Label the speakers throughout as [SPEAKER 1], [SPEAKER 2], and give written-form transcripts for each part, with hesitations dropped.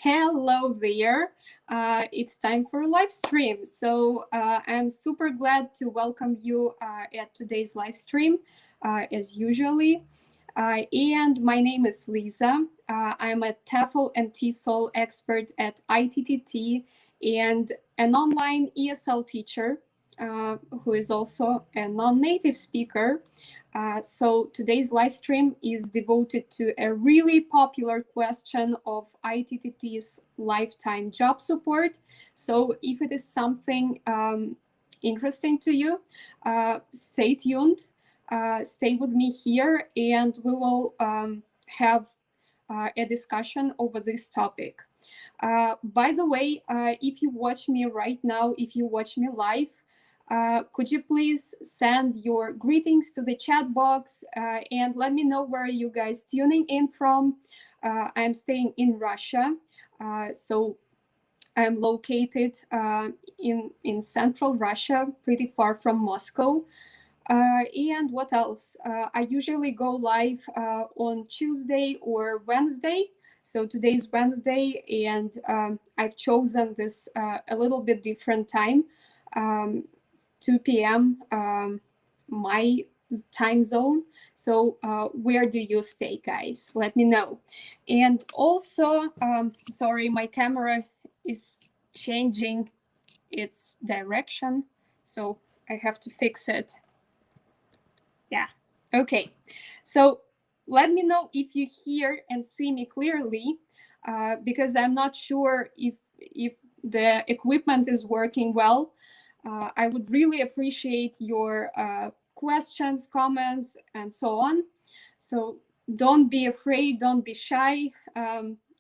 [SPEAKER 1] Hello there. It's time for live stream. So I'm super glad to welcome you at today's live stream, as usually. And my name is Liza. I'm a TEFL and TESOL expert at ITTT and an online ESL teacher who is also a non-native speaker. So today's live stream is devoted to a really popular question of ITTT's lifetime job support. So if it is something interesting to you, stay tuned, stay with me here, and we will have a discussion over this topic. By the way, if you watch me right now, if you watch me live, could you please send your greetings to the chat box and let me know where you guys tuning in from. I'm staying in Russia, so I'm located in central Russia, pretty far from Moscow. And what else? I usually go live on Tuesday or Wednesday. So today's Wednesday, and I've chosen this a little bit different time. 2 p.m. My time zone. So where do you stay, guys? Let me know. And also, sorry, my camera is changing its direction, so I have to fix it. Yeah, okay. So let me know if you hear and see me clearly, because I'm not sure if the equipment is working well. I would really appreciate your questions, comments, and so on. So don't be afraid, don't be shy.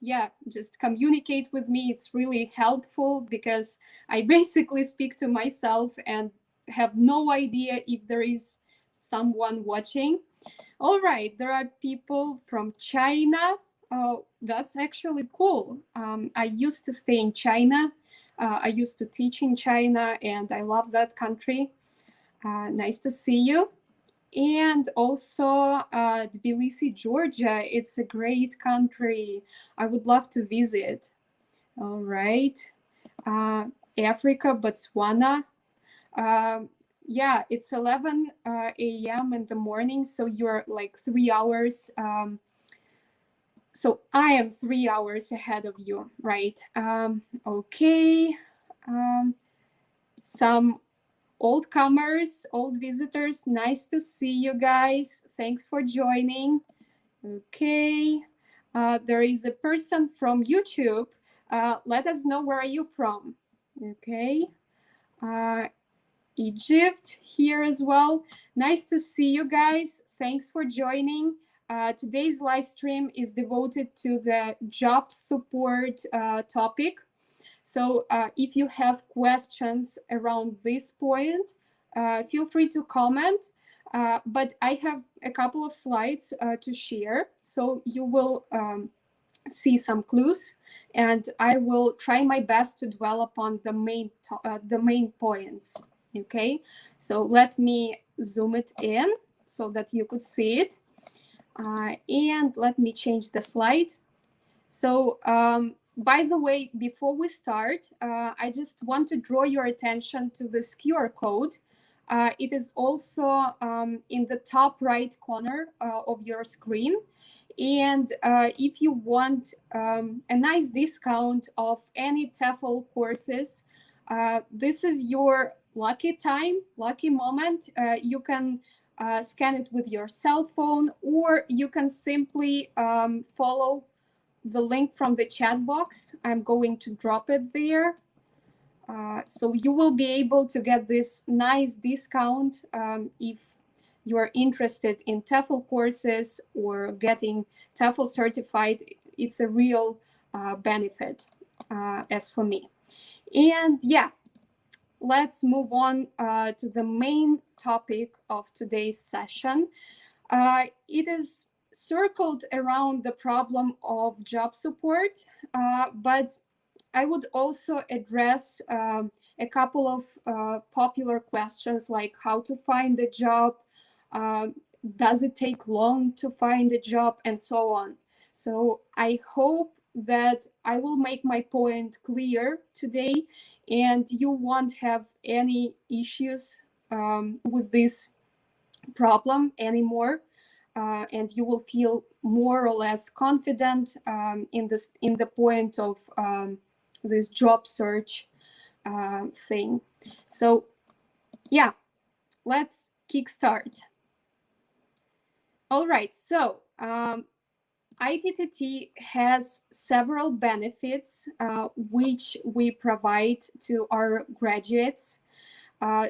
[SPEAKER 1] Yeah, just communicate with me. It's really helpful because I basically speak to myself and have no idea if there is someone watching. All right, there are people from China. Oh, that's actually cool. I used to stay in China. I used to teach in China, and I love that country. Nice to see you. And also Tbilisi, Georgia. It's a great country. I would love to visit. All right. Africa, Botswana. Yeah, it's 11 a.m. in the morning, so you're like 3 hours. So I am 3 hours ahead of you, right? Okay. Some old comers, old visitors, nice to see you guys. Thanks for joining. Okay. There is a person from YouTube. Let us know where are you from. Okay. Egypt here as well. Nice to see you guys. Thanks for joining. Today's live stream is devoted to the job support topic. So if you have questions around this point, feel free to comment. But I have a couple of slides to share. So you will see some clues, and I will try my best to dwell upon the main points. Okay, so let me zoom it in so that you could see it. And let me change the slide. So by the way, before we start, I just want to draw your attention to this QR code. It is also in the top right corner of your screen. And if you want a nice discount of any TEFL courses, this is your lucky time, lucky moment. You can scan it with your cell phone, or you can simply follow the link from the chat box. I'm going to drop it there. So you will be able to get this nice discount if you are interested in TEFL courses or getting TEFL certified. It's a real benefit as for me. And yeah, let's move on to the main topic of today's session. It is circled around the problem of job support, but I would also address a couple of popular questions like how to find a job, does it take long to find a job, and so on. So I hope that I will make my point clear today, and you won't have any issues with this problem anymore, and you will feel more or less confident in the point of this job search thing. So yeah, let's kickstart. All right, so ITTT has several benefits which we provide to our graduates.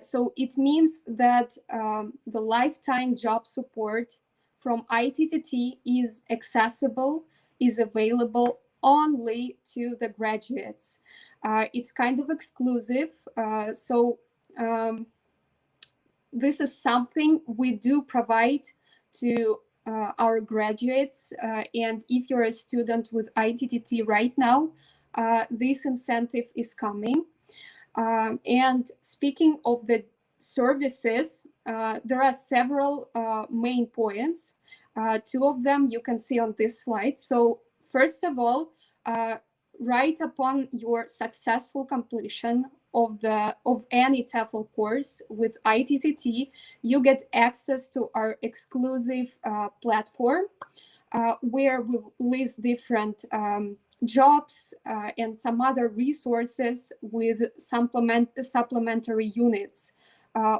[SPEAKER 1] So it means that the lifetime job support from ITTT is accessible, is available only to the graduates. It's kind of exclusive. So this is something we do provide to our graduates. And if you're a student with ITTT right now, this incentive is coming. And speaking of the services, there are several main points. Two of them you can see on this slide. So first of all, right upon your successful completion of any TEFL course with ITTT, you get access to our exclusive platform where we list different jobs and some other resources with supplementary units,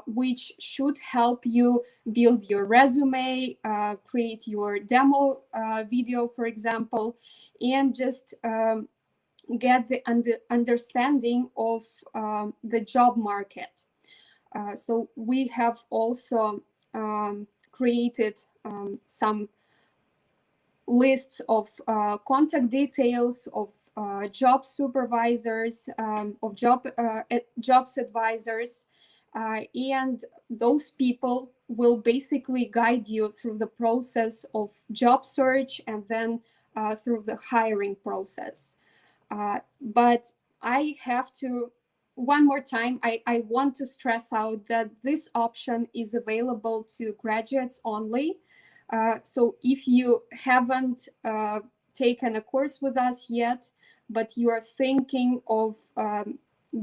[SPEAKER 1] which should help you build your resume, create your demo video, for example, and just get the understanding of the job market. So we have also created some lists of contact details of job supervisors, of jobs advisors, and those people will basically guide you through the process of job search and then through the hiring process. But I have to, one more time, I want to stress out that this option is available to graduates only. So if you haven't taken a course with us yet, but you are thinking of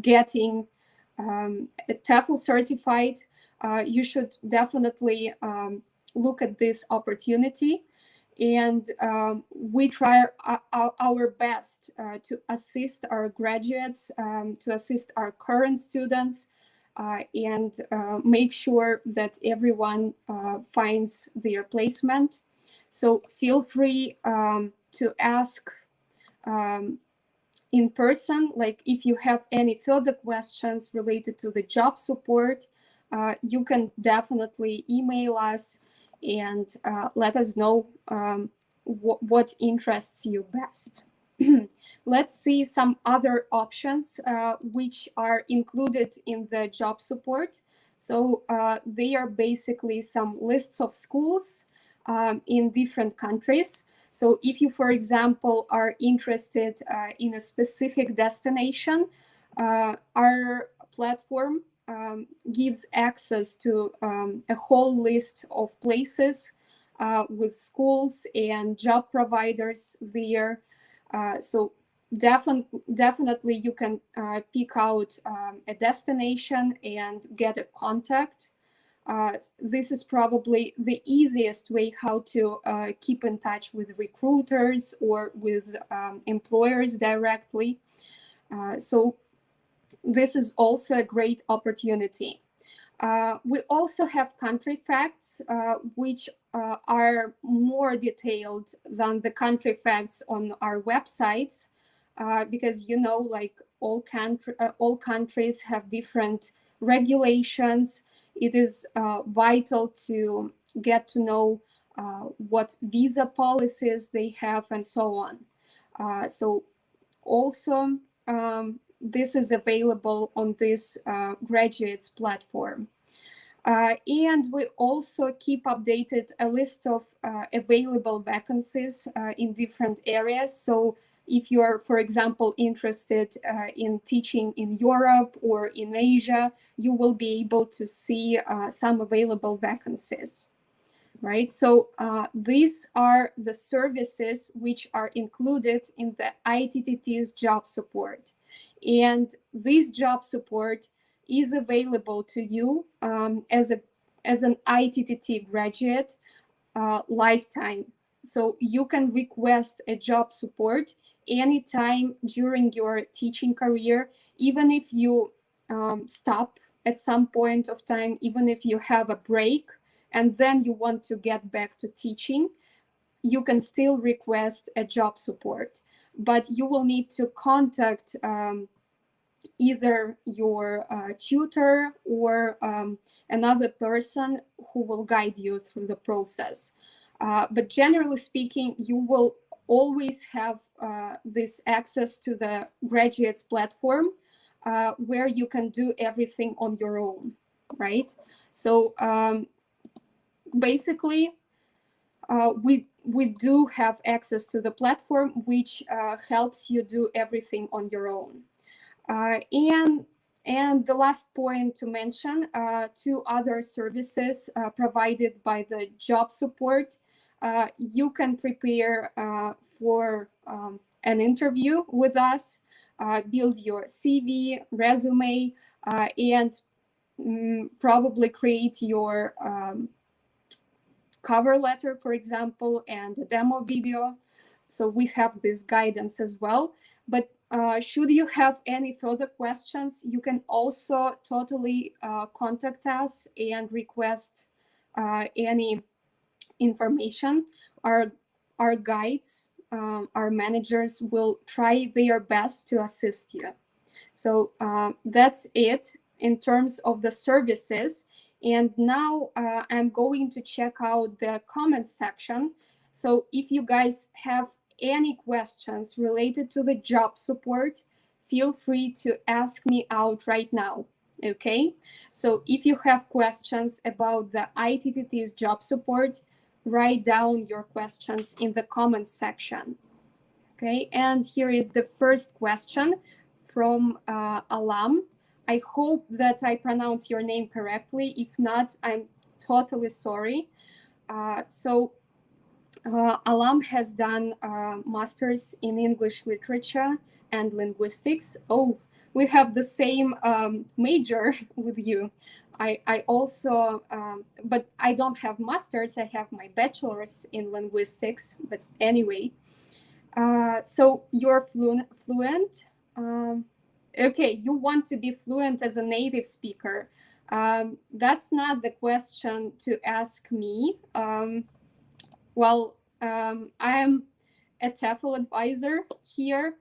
[SPEAKER 1] getting a TEFL certified, you should definitely look at this opportunity. And we try our best to assist our graduates, to assist our current students, and make sure that everyone finds their placement. So feel free to ask in person, like if you have any further questions related to the job support, you can definitely email us and let us know what interests you best. Let's see some other options which are included in the job support. So they are basically some lists of schools in different countries. So if you, for example, are interested in a specific destination, our platform gives access to a whole list of places with schools and job providers there. So definitely you can pick out a destination and get a contact. This is probably the easiest way how to keep in touch with recruiters or with employers directly. So this is also a great opportunity. We also have country facts, which are more detailed than the country facts on our websites, because you know, like all countries have different regulations. It is vital to get to know what visa policies they have and so on. So also, this is available on this graduates platform. And we also keep updated a list of available vacancies in different areas. So if you are, for example, interested in teaching in Europe or in Asia, you will be able to see some available vacancies. right? So these are the services which are included in the ITTT's job support. And this job support is available to you as an ITTT graduate lifetime. So you can request a job support anytime during your teaching career, even if you stop at some point of time, even if you have a break and then you want to get back to teaching, you can still request a job support. But you will need to contact either your tutor or another person who will guide you through the process. But generally speaking, you will always have this access to the graduates platform where you can do everything on your own, right? So basically, we do have access to the platform, which helps you do everything on your own. And the last point to mention, two other services provided by the job support. You can prepare for an interview with us, build your CV, resume, and probably create your cover letter, for example, and a demo video. So we have this guidance as well. But should you have any further questions, you can also totally contact us and request any information. Our guides, our managers will try their best to assist you. So that's it in terms of the services. And now I'm going to check out the comments section. So if you guys have any questions related to the job support, feel free to ask me out right now. Okay, so if you have questions about the ITTT's job support, write down your questions in the comments section. Okay, and here is the first question from Alam. I hope that I pronounce your name correctly. If not, I'm totally sorry. Alam has done a master's in English literature and linguistics. Oh, we have the same major with you. I also, but I don't have master's. I have my bachelor's in linguistics. But anyway, so you're fluent. Okay, you want to be fluent as a native speaker. That's not the question to ask me. I am a TEFL advisor here.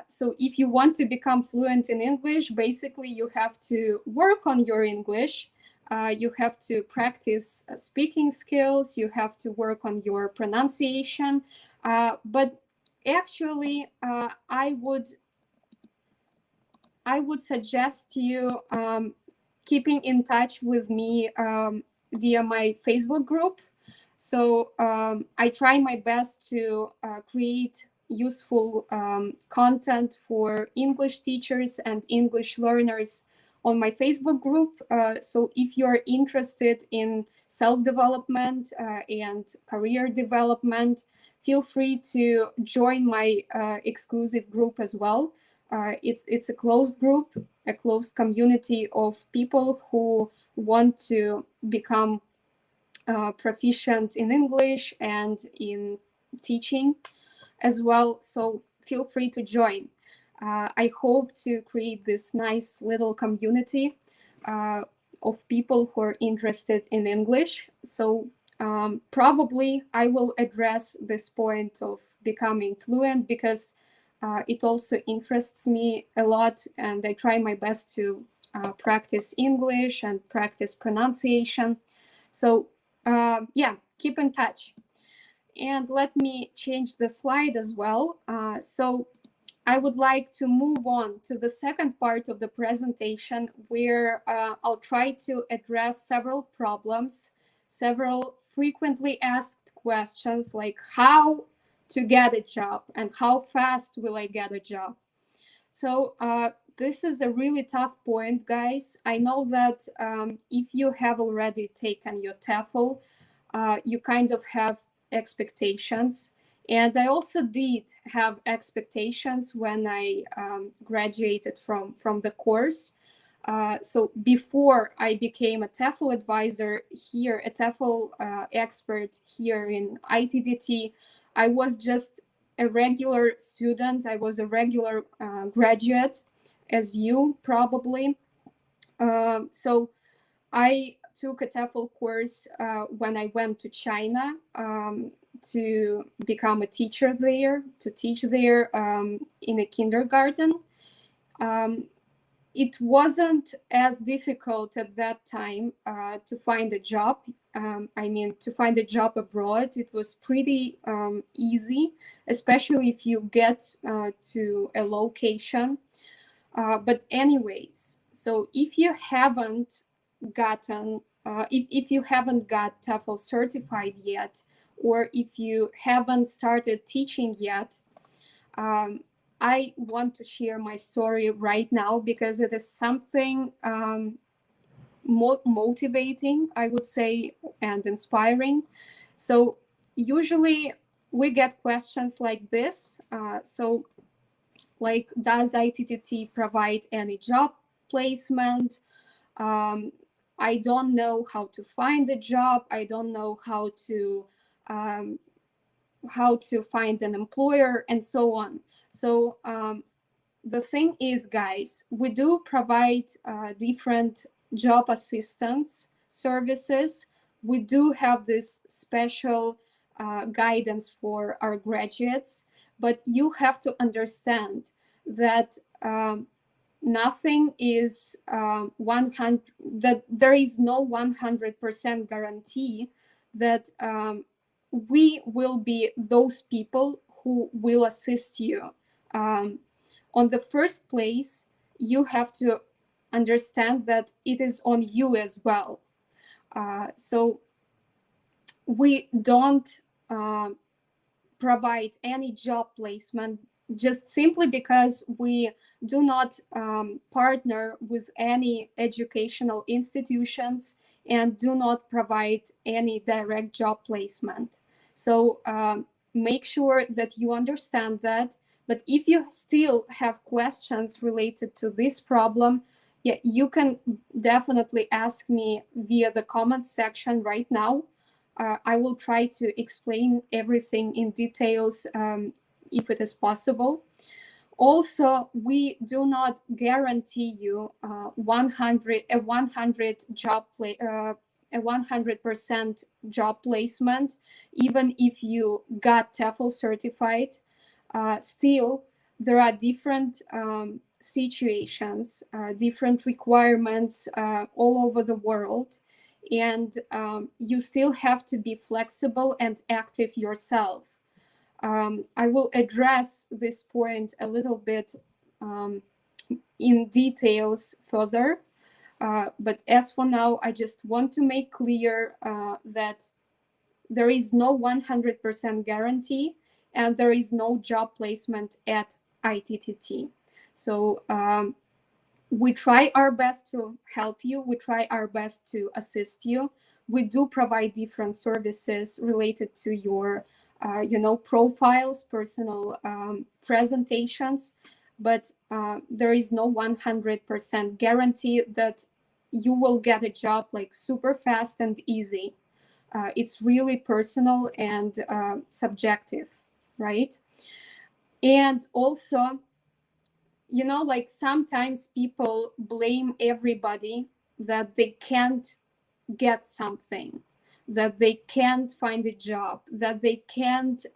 [SPEAKER 1] So if you want to become fluent in English, basically you have to work on your English. You have to practice speaking skills. You have to work on your pronunciation. But actually, I would suggest you keeping in touch with me via my Facebook group. So I try my best to create useful content for English teachers and English learners on my Facebook group. So if you're interested in self-development and career development, feel free to join my exclusive group as well. It's a closed group, a closed community of people who want to become proficient in English and in teaching as well. So feel free to join. I hope to create this nice little community of people who are interested in English. So probably I will address this point of becoming fluent because it also interests me a lot, and I try my best to practice English and practice pronunciation. So yeah, keep in touch. And let me change the slide as well. So I would like to move on to the second part of the presentation, where I'll try to address several problems, several frequently asked questions like how to get a job and how fast will I get a job. So this is a really tough point, guys. I know that if you have already taken your TEFL, you kind of have expectations. And I also did have expectations when I graduated from the course. So before I became a TEFL advisor here, a TEFL expert here in ITTT, I was just a regular student. I was a regular graduate, as you probably. So I took a TEFL course when I went to China to become a teacher there, to teach there in a kindergarten. It wasn't as difficult at that time to find a job. To find a job abroad, it was pretty easy, especially if you get to a location. But anyways, so if you haven't gotten, if you haven't got TEFL certified yet, or if you haven't started teaching yet, I want to share my story right now because it is something motivating, I would say, and inspiring. So usually we get questions like this. So like, does ITTT provide any job placement? I don't know how to find a job. I don't know how to find an employer, and so on. So the thing is, guys, we do provide different job assistance services. We do have this special guidance for our graduates, but you have to understand that nothing is 100, that there is no 100% guarantee that we will be those people who will assist you. On the first place, you have to understand that it is on you as well. So we don't provide any job placement just simply because we do not partner with any educational institutions and do not provide any direct job placement. So make sure that you understand that. But if you still have questions related to this problem, yeah, you can definitely ask me via the comment section right now. I will try to explain everything in details if it is possible. Also, we do not guarantee you 100% job placement, even if you got TEFL certified. Still, there are different situations, different requirements all over the world. And you still have to be flexible and active yourself. I will address this point a little bit in details further. But as for now, I just want to make clear that there is no 100% guarantee and there is no job placement at ITTT. So we try our best to help you. We try our best to assist you. We do provide different services related to your, profiles, personal presentations, but there is no 100% guarantee that you will get a job like super fast and easy. It's really personal and subjective, right? And also, like sometimes people blame everybody that they can't get something, that they can't find a job, that they can't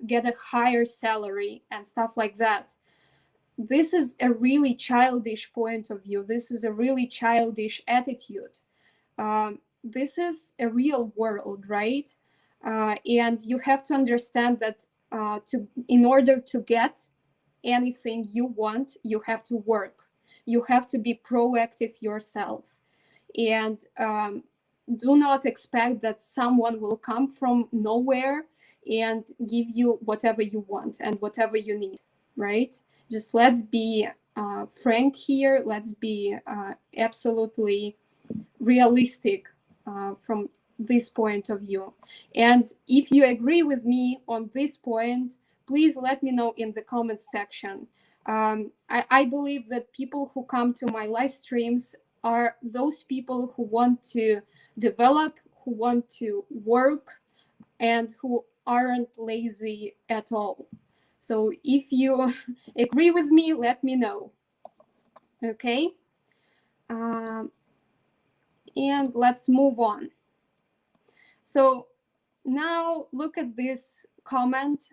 [SPEAKER 1] get a higher salary and stuff like that. This is a really childish point of view. This is a really childish attitude. This is a real world, right? And you have to understand that in order to get anything you want, you have to work. You have to be proactive yourself. And do not expect that someone will come from nowhere and give you whatever you want and whatever you need, right? Just let's be frank here. Let's be absolutely realistic from this point of view. And if you agree with me on this point, please let me know in the comments section. I believe that people who come to my live streams are those people who want to develop, who want to work, and who aren't lazy at all. So if you agree with me, let me know. Okay? And let's move on. So now look at this comment.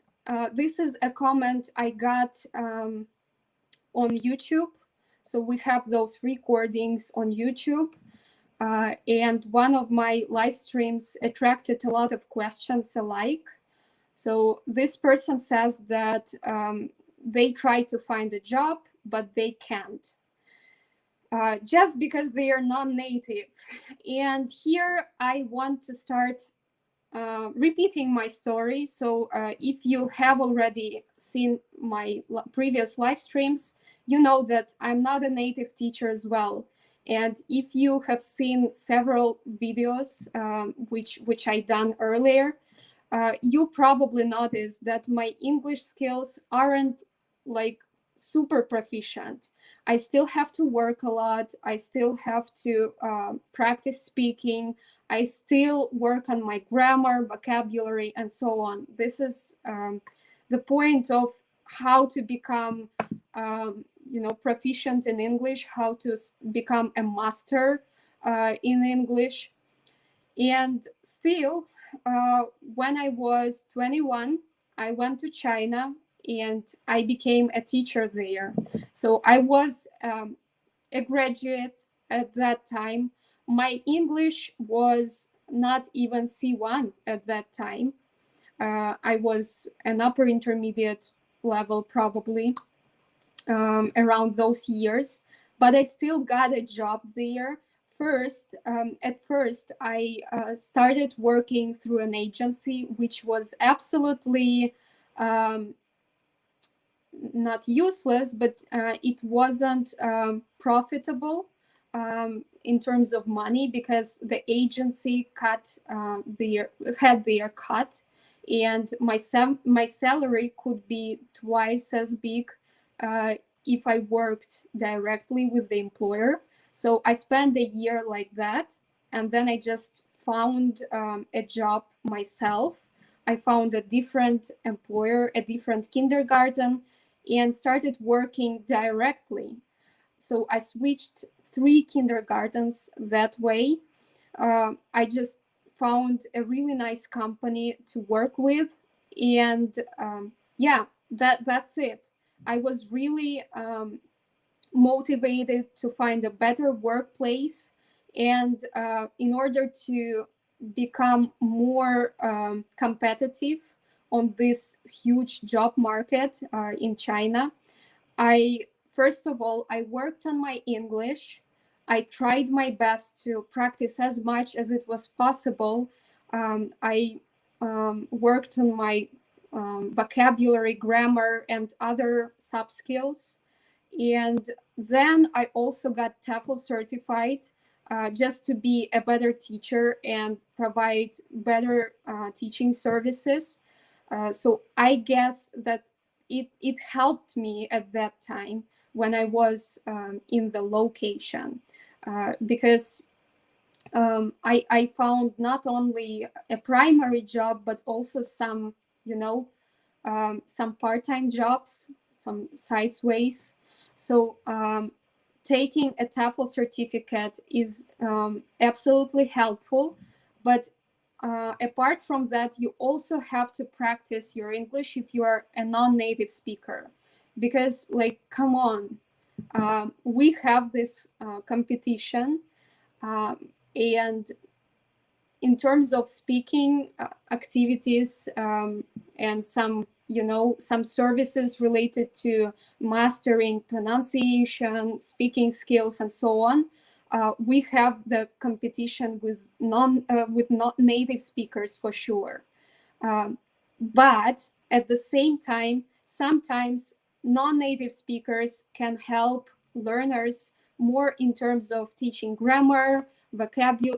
[SPEAKER 1] This is a comment I got on YouTube. So we have those recordings on YouTube. And one of my live streams attracted a lot of questions alike. So this person says that they try to find a job, but they can't. Just because they are non-native. And here I want to start repeating my story. So if you have already seen my previous live streams, you know that I'm not a native teacher as well. And if you have seen several videos which I done earlier, you probably noticed that my English skills aren't like super proficient. I still have to work a lot. I still have to practice speaking. I still work on my grammar, vocabulary, and so on. This is the point of how to become, proficient in English, how to become a master in English. And still, when I was 21, I went to China and I became a teacher there. So I was a graduate at that time. My English was not even C1 at that time. I was an upper intermediate level probably around those years, but I still got a job there. At first, I started working through an agency, which was absolutely not useless, but it wasn't profitable in terms of money because the agency had their cut, and my salary could be twice as big if I worked directly with the employer. So I spent a year like that, and then I just found a job myself. I found a different employer, a different kindergarten, and started working directly. So I switched 3 kindergartens that way. I just found a really nice company to work with, and yeah, that's it. I was really motivated to find a better workplace, and in order to become more competitive on this huge job market in China, first of all, I worked on my English. I tried my best to practice as much as it was possible. I worked on my vocabulary, grammar, and other sub skills. And then I also got TEFL certified just to be a better teacher and provide better teaching services. So I guess that it helped me at that time when I was in the location because I found not only a primary job, but also some, some part-time jobs, some sideways. So taking a TEFL certificate is absolutely helpful, but apart from that, you also have to practice your English if you are a non-native speaker, because like, come on, we have this competition, and in terms of speaking activities and some some services related to mastering pronunciation, speaking skills, and so on, we have the competition with not native speakers for sure. But at the same time, sometimes non-native speakers can help learners more in terms of teaching grammar,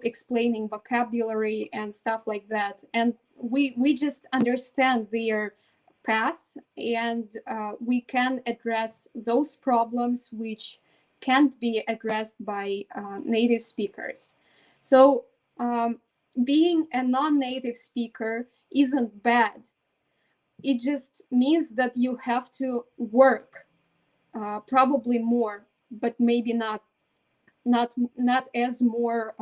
[SPEAKER 1] explaining vocabulary and stuff like that. And we just understand their path, and we can address those problems which can't be addressed by native speakers. So being a non-native speaker isn't bad. It just means that you have to work probably more, but maybe not as more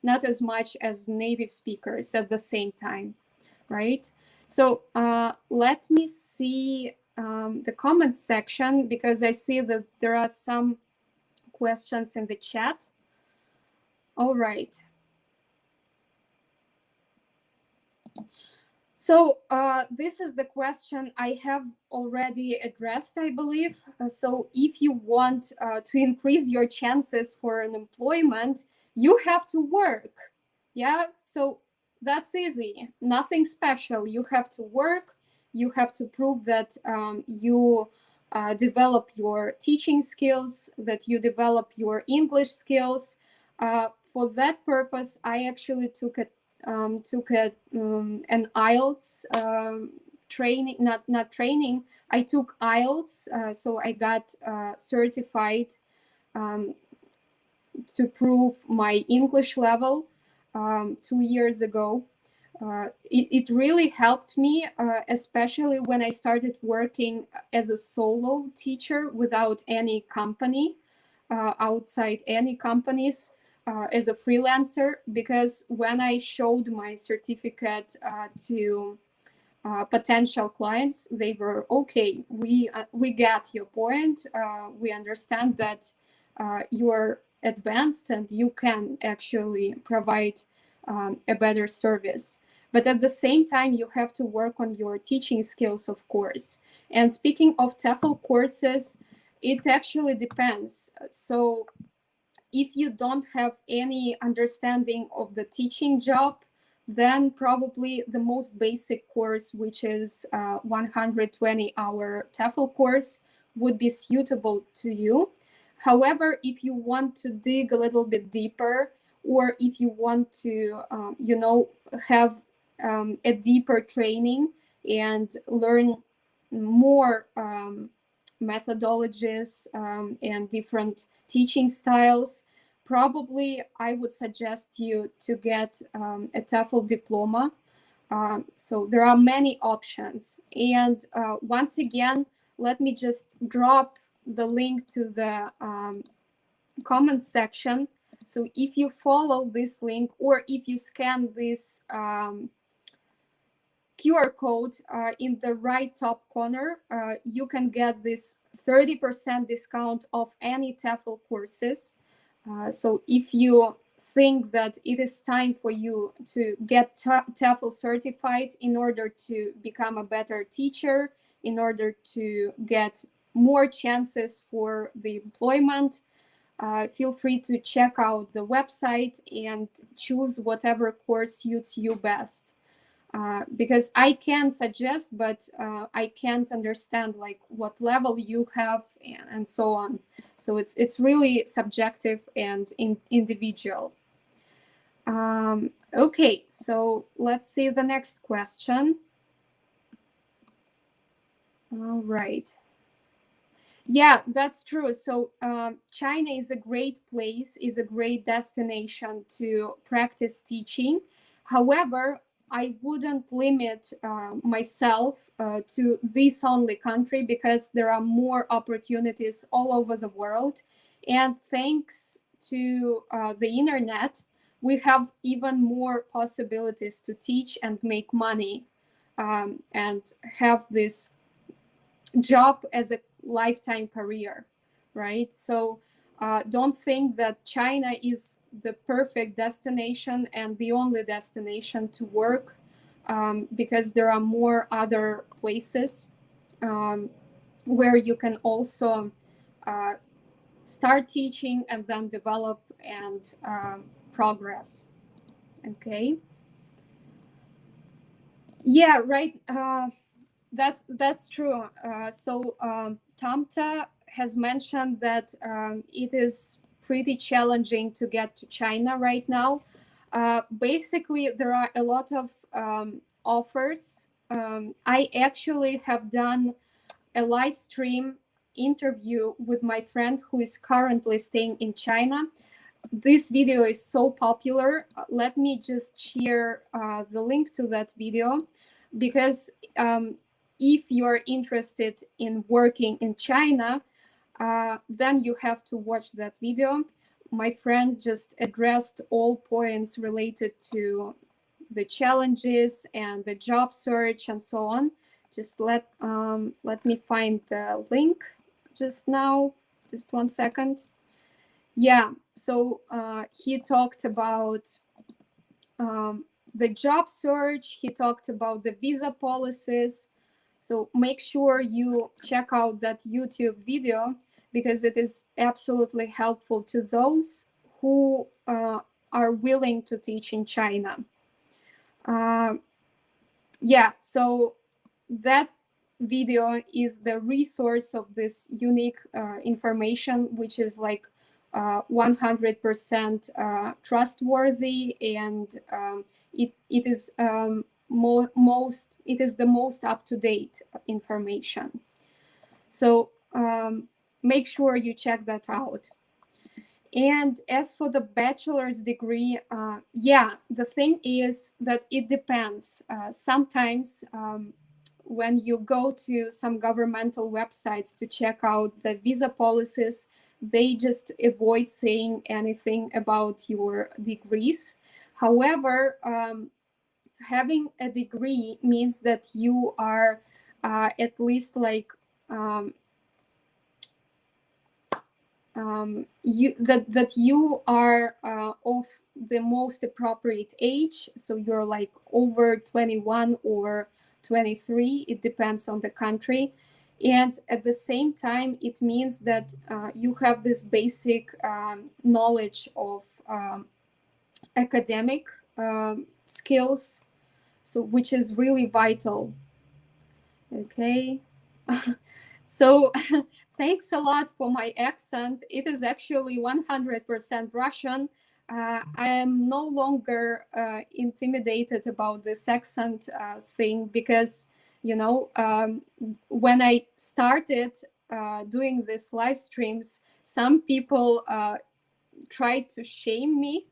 [SPEAKER 1] not as much as native speakers at the same time, right? So let me see the comments section, because I see that there are some questions in the chat. All right. So this is the question I have already addressed, I believe. So if you want to increase your chances for an employment, you have to work. Yeah, so that's easy. Nothing special. You have to work. You have to prove that you develop your teaching skills, that you develop your English skills. For that purpose, I actually took an IELTS training, not training. I took IELTS, so I got certified to prove my English level 2 years ago. It really helped me, especially when I started working as a solo teacher without any company, outside any companies, as a freelancer, because when I showed my certificate to potential clients, they were okay. We get your point. We understand that you're advanced and you can actually provide a better service. But at the same time, you have to work on your teaching skills, of course. And speaking of TEFL courses, it actually depends. So if you don't have any understanding of the teaching job, then probably the most basic course, which is 120-hour TEFL course, would be suitable to you. However, if you want to dig a little bit deeper, or if you want to, have a deeper training and learn more methodologies and different teaching styles, probably I would suggest you to get a TEFL diploma. So there are many options. And once again, let me just drop the link to the comments section. So if you follow this link, or if you scan this QR code in the right top corner, you can get this 30% discount of any TEFL courses. So if you think that it is time for you to get TEFL certified in order to become a better teacher, in order to get more chances for the employment, feel free to check out the website and choose whatever course suits you best. Because I can suggest, but I can't understand like what level you have and so on. So it's really subjective and individual. Okay, so let's see the next question. All right. Yeah, that's true. So China is a great place, is a great destination to practice teaching. However, I wouldn't limit myself to this only country, because there are more opportunities all over the world. And thanks to the internet, we have even more possibilities to teach and make money and have this job as a lifetime career, right? So don't think that China is the perfect destination and the only destination to work, because there are more other places where you can also start teaching and then develop and progress. Okay. Yeah, right. That's true. So Tamta has mentioned that it is pretty challenging to get to China right now. Basically, there are a lot of offers. I actually have done a live stream interview with my friend who is currently staying in China. This video is so popular. Let me just share the link to that video, because if you're interested in working in China, then you have to watch that video. My friend just addressed all points related to the challenges and the job search and so on. Just let me find the link just now. Just 1 second. Yeah, so he talked about the job search. He talked about the visa policies. So make sure you check out that YouTube video, because it is absolutely helpful to those who are willing to teach in China. Yeah, so that video is the resource of this unique information, which is like 100% trustworthy, and it is it is the most up-to-date information. So make sure you check that out. And as for the bachelor's degree, yeah, the thing is that it depends. Sometimes when you go to some governmental websites to check out the visa policies, they just avoid saying anything about your degrees. However, having a degree means that you are at least like that you are of the most appropriate age, so you're like over 21 or 23, it depends on the country. And at the same time, it means that you have this basic knowledge of academic skills, so which is really vital. Okay. So thanks a lot for my accent. It is actually 100% Russian. I am no longer intimidated about this accent thing, because, you know, when I started doing these live streams, some people tried to shame me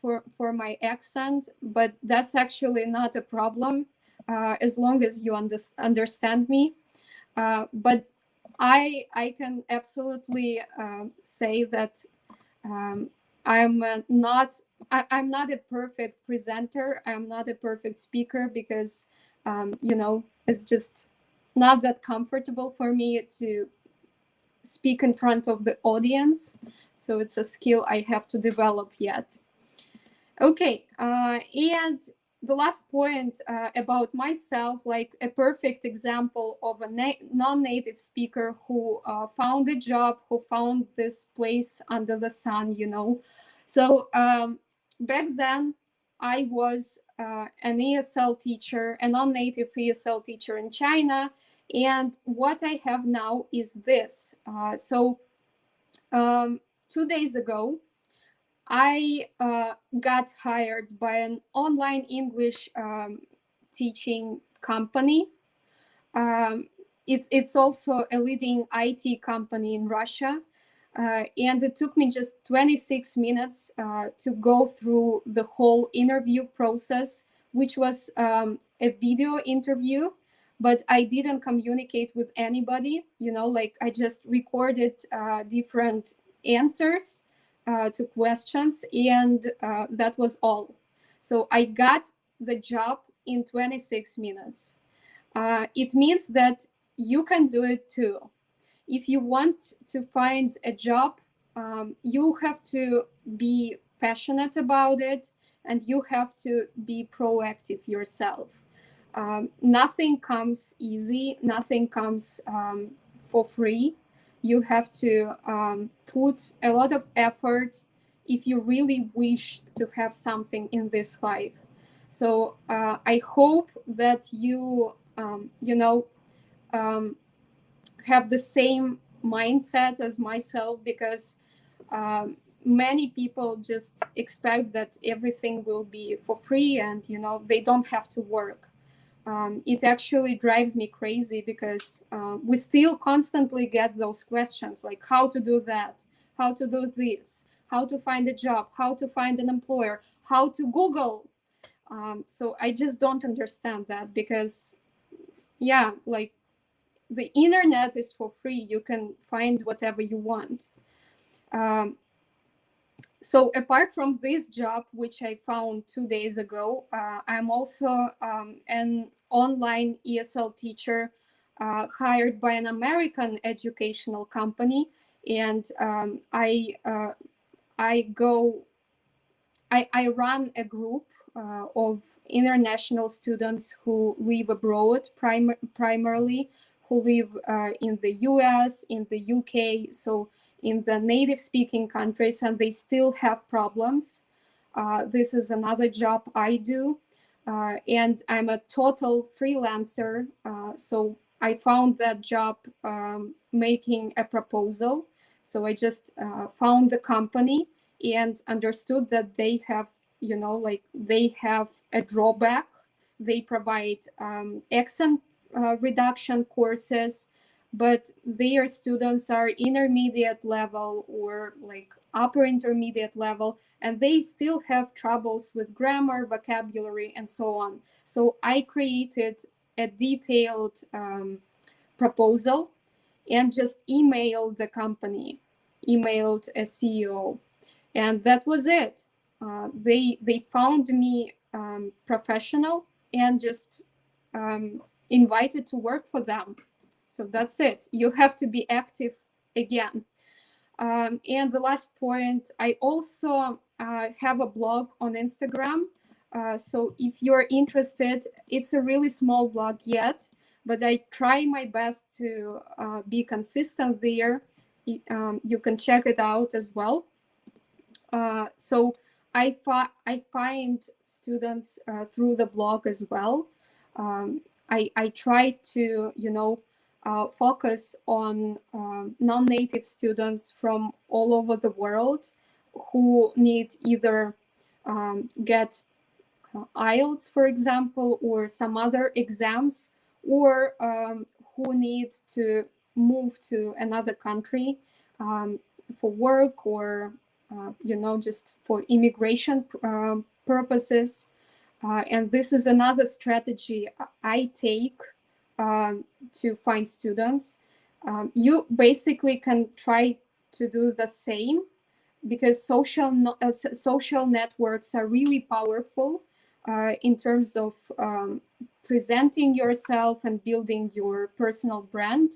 [SPEAKER 1] for my accent, but that's actually not a problem as long as you understand me. But I can absolutely say that I'm not a perfect presenter. I'm not a perfect speaker, because you know, it's just not that comfortable for me to speak in front of the audience. So it's a skill I have to develop yet. Okay, and the last point about myself, like a perfect example of a non-native speaker who found a job, who found this place under the sun, you know. So back then, I was an ESL teacher, a non-native ESL teacher in China. And what I have now is this. So 2 days ago, I got hired by an online English teaching company. It's also a leading IT company in Russia. And it took me just 26 minutes to go through the whole interview process, which was a video interview, but I didn't communicate with anybody. You know, like I just recorded different answers to questions, and that was all. So I got the job in 26 minutes. It means that you can do it too. If you want to find a job, you have to be passionate about it, and you have to be proactive yourself. Nothing comes easy, nothing comes for free. You have to put a lot of effort if you really wish to have something in this life. So I hope that you, you know, have the same mindset as myself, because Many people just expect that everything will be for free and, you know, they don't have to work. It actually drives me crazy because we still constantly get those questions like how to do that, how to do this, how to find a job, how to find an employer, how to Google. So I just don't understand that because, yeah, like the internet is for free. You can find whatever you want. Um, so apart from this job, which I found 2 days ago, I'm also an online ESL teacher hired by an American educational company, and I go I run a group of international students who live abroad, primarily, who live in the US, in the UK, so in the native speaking countries, and they still have problems. This is another job I do. And I'm a total freelancer. So I found that job making a proposal. So I just found the company and understood that they have, you know, like they have a drawback. They provide accent reduction courses, but their students are intermediate level or like upper intermediate level, and they still have troubles with grammar, vocabulary, and so on. So I created a detailed proposal and just emailed the company, emailed a CEO, and that was it. They found me professional and just invited to work for them. So that's it. You have to be active again. And the last point, I also have a blog on Instagram. So if you're interested, it's a really small blog yet, but I try my best to be consistent there. You can check it out as well. So I find students through the blog as well. I try to, you know, focus on non-native students from all over the world who need either get IELTS, for example, or some other exams, or who need to move to another country for work or, you know, just for immigration purposes. And this is another strategy I take to find students. You basically can try to do the same because social networks are really powerful in terms of presenting yourself and building your personal brand.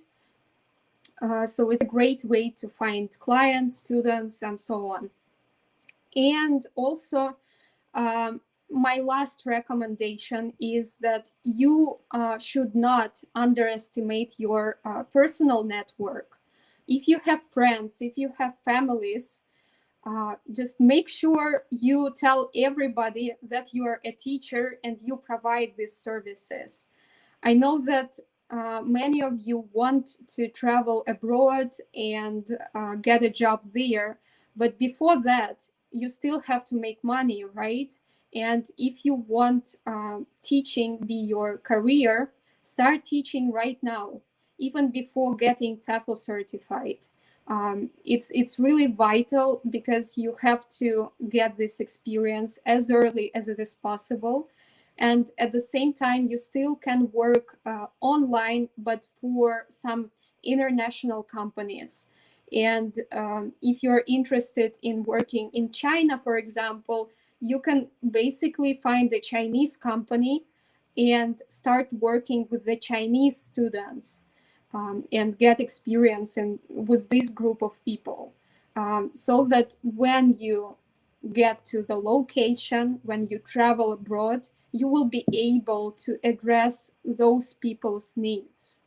[SPEAKER 1] So it's a great way to find clients, students, and so on. And also, my last recommendation is that you should not underestimate your personal network. If you have friends, if you have families, just make sure you tell everybody that you are a teacher and you provide these services. I know that many of you want to travel abroad and get a job there, but before that, you still have to make money, right? And if you want teaching be your career, start teaching right now, even before getting TEFL certified. It's really vital because you have to get this experience as early as it is possible. And at the same time, you still can work online, but for some international companies. And if you're interested in working in China, for example, you can basically find a Chinese company and start working with the Chinese students and get experience with this group of people, so that when you get to the location, when you travel abroad, you will be able to address those people's needs.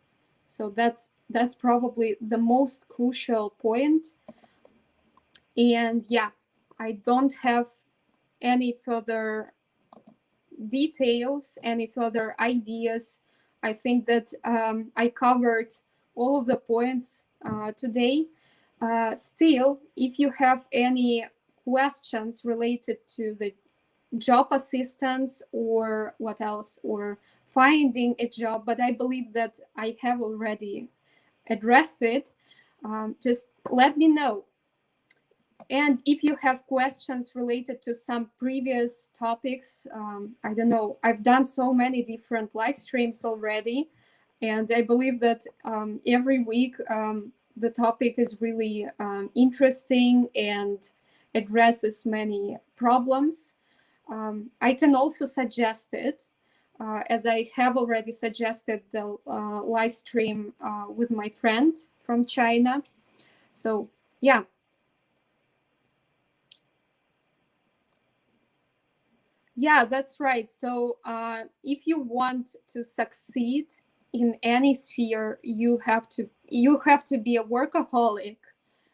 [SPEAKER 1] So that's probably the most crucial point. And yeah, I don't have any further details, any further ideas. I think that I covered all of the points today. Still, if you have any questions related to the job assistance or what else, or finding a job, but I believe that I have already addressed it, just let me know. And if you have questions related to some previous topics, I don't know, I've done so many different live streams already, and I believe that every week the topic is really interesting and addresses many problems. I can also suggest it, as I have already suggested the live stream with my friend from China. So yeah. Yeah, that's right. So if you want to succeed in any sphere, you have to be a workaholic.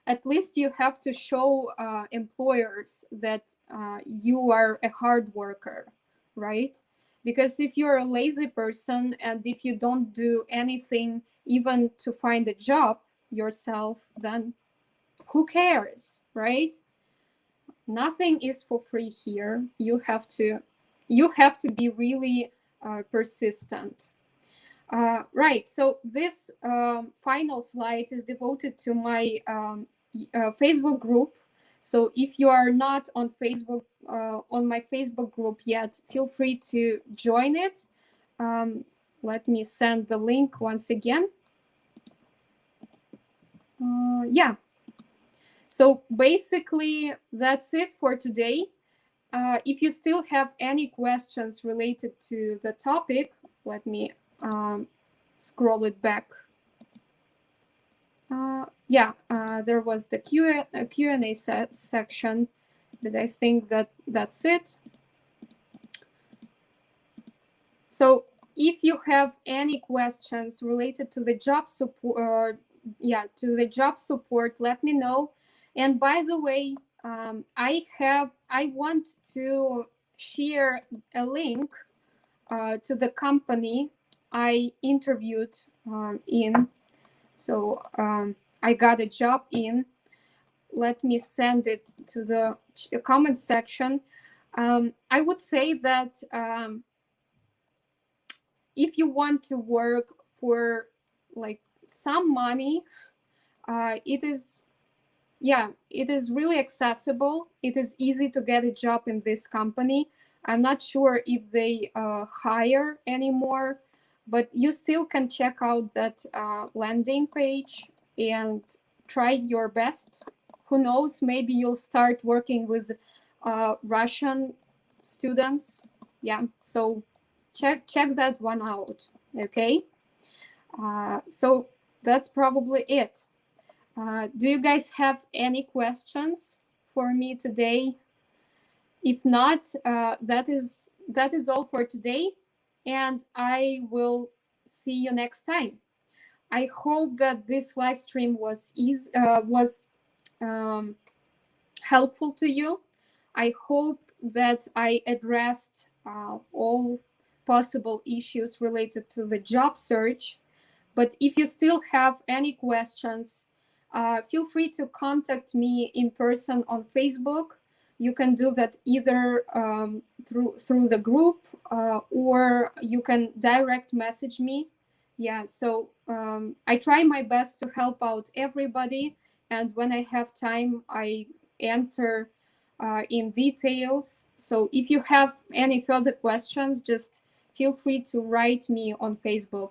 [SPEAKER 1] At least you have to show employers that you are a hard worker, right? Because if you're a lazy person and if you don't do anything even to find a job yourself, then who cares, right? Nothing is for free here. You have to be really persistent. Right, so this final slide is devoted to my Facebook group. So if you are not on Facebook, on my Facebook group yet, feel free to join it. Let me send the link once again. Yeah, so basically that's it for today. If you still have any questions related to the topic, let me scroll it back. Yeah, there was the Q&A section, but I think that that's it. So if you have any questions related to the job support, let me know. And by the way, I want to share a link to the company I interviewed in. So I got a job in. Let me send it to the comment section. I would say that if you want to work for like some money, it is really accessible. It is easy to get a job in this company. I'm not sure if they hire anymore, but you still can check out that landing page and try your best. Who knows, maybe you'll start working with Russian students. Yeah, so check that one out. Okay, so that's probably it. Do you guys have any questions for me today? If not, that is all for today, and I will see you next time. I hope that this live stream was helpful to you. I hope that I addressed all possible issues related to the job search. But if you still have any questions, feel free to contact me in person on Facebook. You can do that either through the group or you can direct message me. Yeah, so I try my best to help out everybody. And when I have time, I answer in details. So if you have any further questions, just feel free to write me on Facebook.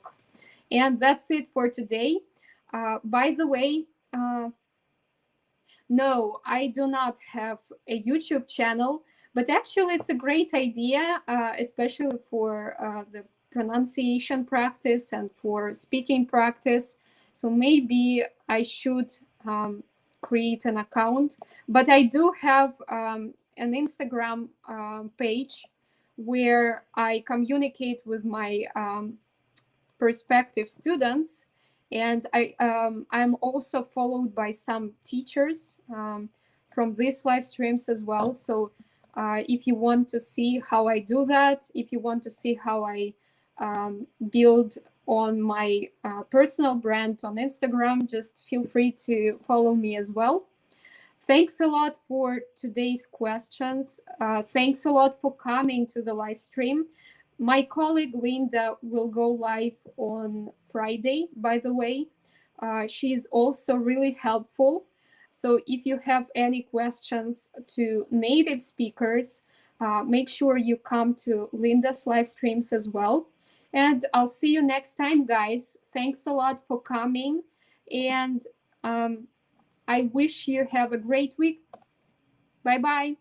[SPEAKER 1] And that's it for today. By the way, no, I do not have a YouTube channel, but actually it's a great idea, especially for the pronunciation practice and for speaking practice. So maybe I should create an account, but I do have an Instagram page where I communicate with my prospective students, and I'm also followed by some teachers from these live streams as well. So if you want to see how I do that, if you want to see how I build on my personal brand on Instagram. Just feel free to follow me as well. Thanks a lot for today's questions. Thanks a lot for coming to the live stream. My colleague Linda will go live on Friday, by the way. She's also really helpful. So if you have any questions to native speakers, make sure you come to Linda's live streams as well. And I'll see you next time, guys. Thanks a lot for coming. And I wish you have a great week. Bye-bye.